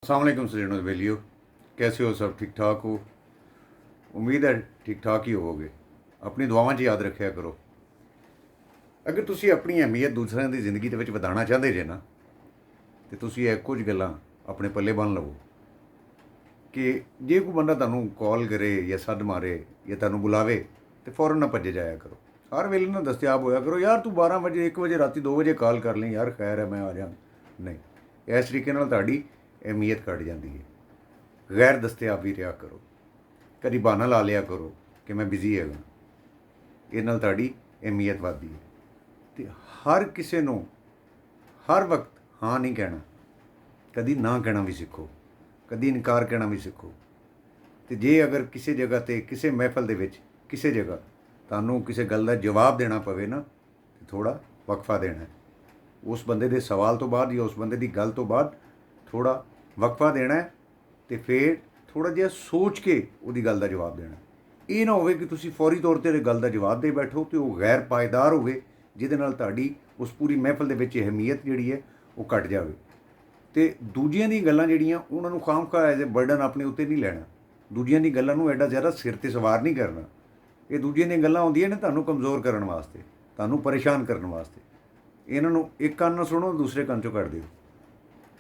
अस्सलाम वालेकुम सज्जनों वेलियो, कैसे हो? सब ठीक ठाक हो? उम्मीद है ठीक ठाक ही होवोगे। अपनी दुआवां 'ਚ याद रखिया करो। अगर तुसी अपनी अहमियत दूसरों की जिंदगी के ਵਧਾਉਣਾ चाहते जे ना, तो तुसी ਇਹ कुछ गल्लां अपने पल्ले बन लवो कि जे कोई बंदा तुहानूं कॉल करे या सद मारे या तुहानूं बुलावे तो फौरन ना भज्जे जाया करो। हर वेले ना दस्तियाब होया करो। यार तू 12 बजे 1 बजे राती 2 बजे कॉल कर लें, यार खैर है मैं आ जाऊँ। नहीं, इस तरीके नाल तुहाडी अहमियत घट जाती है। गैर दस्तियाबी रहा करो, कभी बहाना ला लिया करो कि मैं बिजी हैगा। ये नाल तुहाडी अहमियत वधदी है। तो हर किसी नूं हर वक्त हाँ नहीं कहना, कभी ना कहना भी सीखो, कभी इनकार कहना भी सीखो। तो जे अगर किसी जगह ते किसी महफल दे विच किसी जगह तुहानूं किसी गल दा जवाब देना पवे ना, तो थोड़ा वक्फा देना है। उस बंदे दे सवाल तो बाद या उस बंदे दी गल तो बाद थोड़ा वक्फा देना है, तो फिर थोड़ा जिहा सोच के उहदी गल दा जवाब देना। ये ना होवे कि तुसी फौरी तौर पर गल दा जवाब दे बैठो तो वह गैर पायदार होवे, जिहदे नाल तुहाडी उस पूरी महफल दे विच अहमियत जिहड़ी है वो घट जावे। तो दूजियां दी गल्लां जिहड़ियां उन्हां नूं खामखा एज ए बर्डन अपने उत्ते नहीं लैना। दूजियां दी गल्लां नूं एडा ज़्यादा सिर ते सवार नहीं करना। ये दूजियां दी गल्लां होंदियां ने तुहानूं कमज़ोर करन वास्ते, तुहानूं परेशान करन वास्ते। इन्हां नूं एक कान नाल सुणो, दूसरे कान चों कढ दिओ।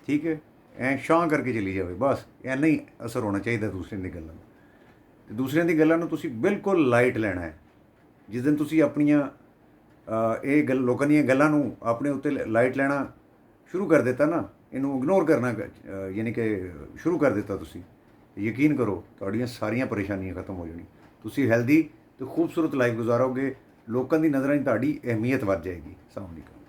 ठीक है, ऐ शां करके चली जाए, बस इन्ना ही असर होना चाहिए दूसरे दी गल्लां ते दूसरे दी गल्लां नूं तुसी बिल्कुल लाइट लैना है। जिस दिन तुसी अपनियां ये गल लोकां दीयां गल्लां नूं अपने उत्ते लाइट लैना शुरू कर दिता ना, इनू इग्नोर करना यानी कि शुरू कर दिता तुसी, यकीन करो तुहाड़ियां सारियां परेशानियां खत्म हो जानी। तुसी हैल्दी तो खूबसूरत लाइफ गुजारोगे, लोकां दी नज़रां 'च तुहाडी अहमियत वध जाएगी। अस्सलाम वालेकुम।